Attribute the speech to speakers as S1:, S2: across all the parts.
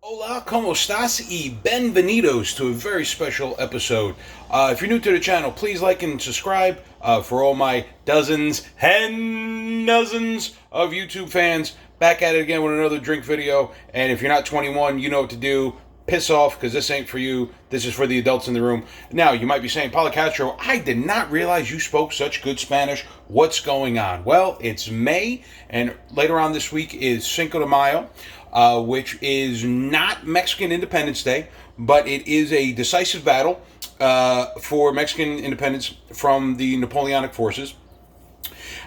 S1: Hola, ¿cómo estás? Y bienvenidos to a very special episode. If you're new to the channel, please like and subscribe. For all my dozens of YouTube fans, back at it again with another drink video. And if you're not 21, you know what to do. Piss off, because this ain't for you. This is for the adults in the room. Now, you might be saying, Paulo Castro, I did not realize you spoke such good Spanish. What's going on? Well, it's May, and later on this week is Cinco de Mayo, which is not Mexican Independence Day, but it is a decisive battle for Mexican independence from the Napoleonic forces.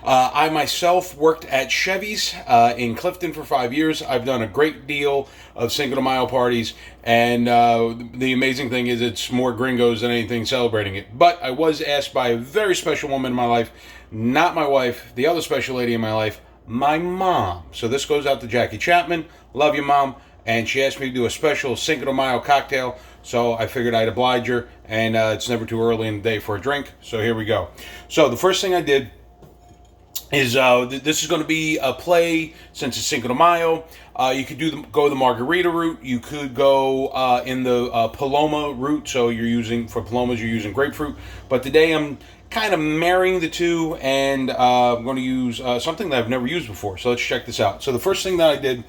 S1: I myself worked at Chevy's in Clifton for 5 years. I've done a great deal of Cinco de Mayo parties, and the amazing thing is it's more gringos than anything celebrating it. But I was asked by a very special woman in my life, not my wife, the other special lady in my life, my mom. So this goes out to Jackie Chapman. Love you, Mom. And she asked me to do a special Cinco de Mayo cocktail, so I figured I'd oblige her, and it's never too early in the day for a drink, so here we go. So the first thing I did is this is going to be a play since it's Cinco de Mayo. You could go the margarita route. You could go in the Paloma route. So for Palomas you're using grapefruit. But today I'm kind of marrying the two, and I'm going to use something that I've never used before. So let's check this out. So the first thing that I did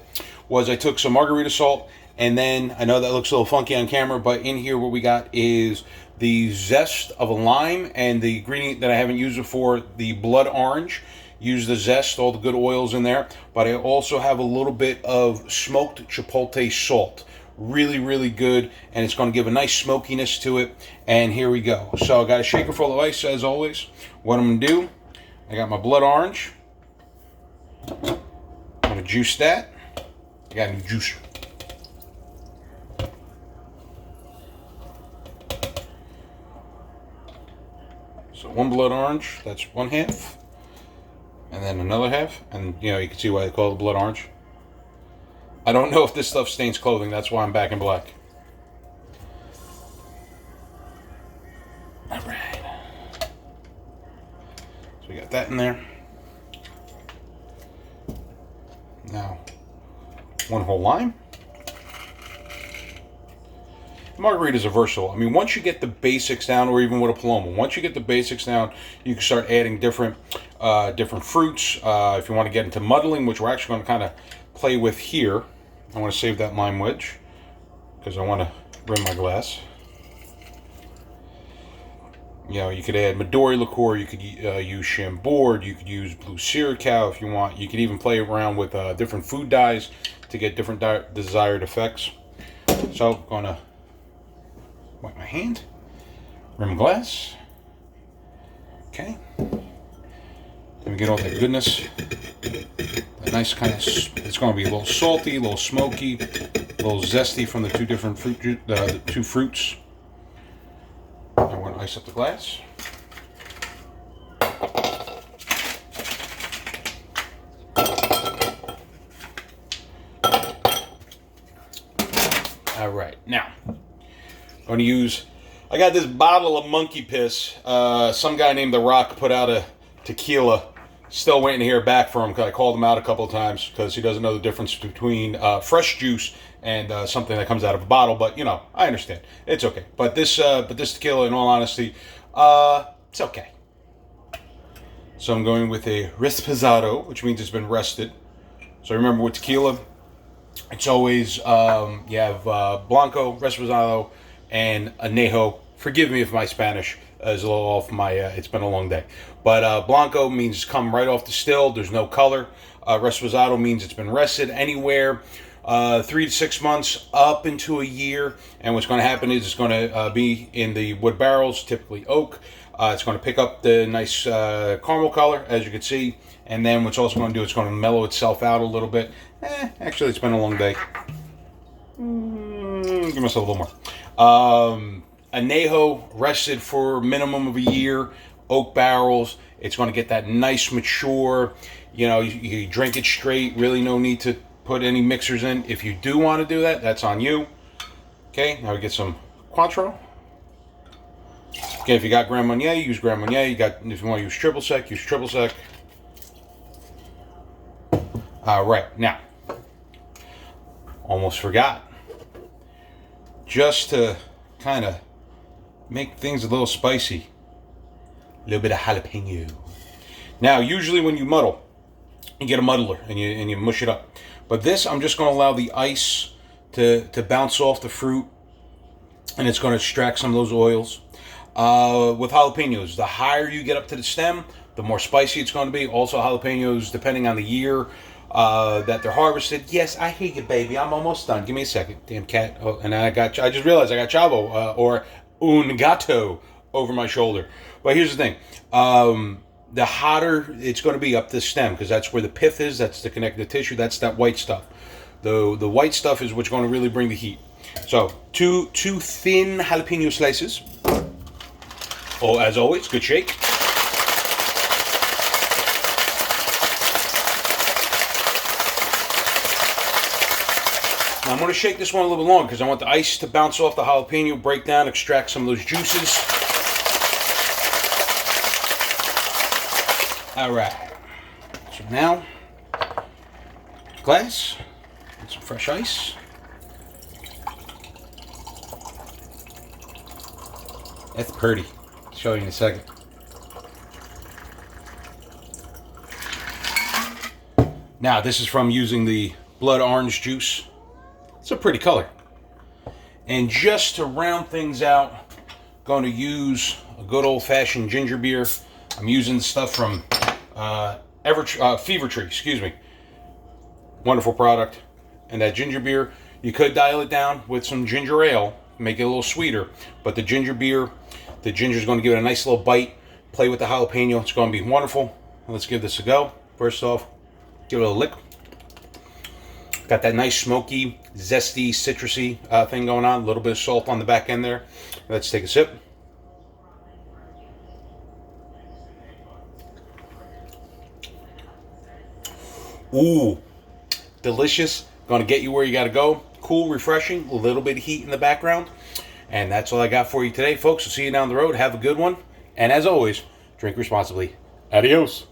S1: was I took some margarita salt, and then I know that looks a little funky on camera, but in here what we got is the zest of a lime, and the ingredient that I haven't used before, the blood orange. Use the zest, all the good oils in there, but I also have a little bit of smoked chipotle salt. Really, really good, and it's going to give a nice smokiness to it. And here we go. So I got a shaker full of ice, as always. What I'm going to do, I got my blood orange. I'm going to juice that. I got a new juicer. So one blood orange, that's one half. And then another half, and you can see why they call it blood orange. I don't know if this stuff stains clothing, that's why I'm back in black. Alright. So we got that in there. Now, one whole lime. Margaritas are versatile. I mean, once you get the basics down, or even with a Paloma, once you get the basics down, you can start adding different fruits. If you want to get into muddling, which we're actually going to kind of play with here, I want to save that lime wedge because I want to rim my glass. You could add Midori liqueur, you could use Chambord, you could use blue Siricao if you want. You could even play around with different food dyes to get different desired effects. So I'm going to wipe my hand, rim glass. Okay. Then we get all that goodness. A nice kind of, it's going to be a little salty, a little smoky, a little zesty from the two different the two fruits. I want to ice up the glass. All right, now I'm going to use. I got this bottle of monkey piss. Some guy named The Rock put out a tequila. Still waiting to hear back from him because I called him out a couple of times because he doesn't know the difference between fresh juice and something that comes out of a bottle. But I understand. It's okay. But this tequila, in all honesty, it's okay. So I'm going with a reposado, which means it's been rested. So remember with tequila, it's always you have blanco, reposado, and añejo. Forgive me if my Spanish is a little off my, it's been a long day. But blanco means it's come right off the still, there's no color. Reposado means it's been rested anywhere 3 to 6 months up into a year. And what's going to happen is it's going to be in the wood barrels, typically oak. It's going to pick up the nice caramel color, as you can see. And then what's also going to do, it's going to mellow itself out a little bit. Actually, it's been a long day. Give myself a little more. Añejo, rested for a minimum of a year, oak barrels. It's going to get that nice mature, you drink it straight, really no need to put any mixers in. If you do want to do that, that's on you. Okay, now we get some Cointreau. Okay, if you got Grand Marnier, use Grand Marnier. If you want to use triple sec, use triple sec. All right, now, almost forgot. just to kind of make things a little spicy. A little bit of jalapeno. Now, usually when you muddle, you get a muddler and you mush it up. But this, I'm just going to allow the ice to bounce off the fruit, and it's going to extract some of those oils. With jalapenos, the higher you get up to the stem, the more spicy it's going to be. Also, jalapenos, depending on the year that they're harvested. Yes, I hear you, baby. I'm almost done. Give me a second, damn cat. Oh, and I just realized I got Chavo or un gato over my shoulder. But here's the thing. The hotter it's going to be up the stem, because that's where the pith is. That's the connective tissue. That's that white stuff. The white stuff is what's going to really bring the heat. So two thin jalapeno slices. Oh, as always, good shake. Now I'm going to shake this one a little bit longer because I want the ice to bounce off the jalapeno, break down, extract some of those juices. All right. So now, glass, and some fresh ice. That's pretty. I'll show you in a second. Now, this is from using the blood orange juice. It's a pretty color. And just to round things out, I'm going to use a good old-fashioned ginger beer. I'm using stuff from Fever Tree, excuse me. Wonderful product. And that ginger beer, you could dial it down with some ginger ale, make it a little sweeter. But the ginger beer, the ginger is going to give it a nice little bite. Play with the jalapeno. It's going to be wonderful. Let's give this a go. First off, give it a lick. Got that nice smoky, zesty, citrusy thing going on. A little bit of salt on the back end there. Let's take a sip. Ooh, delicious. Going to get you where you got to go. Cool, refreshing, a little bit of heat in the background. And that's all I got for you today, folks. I'll see you down the road. Have a good one. And as always, drink responsibly. Adios.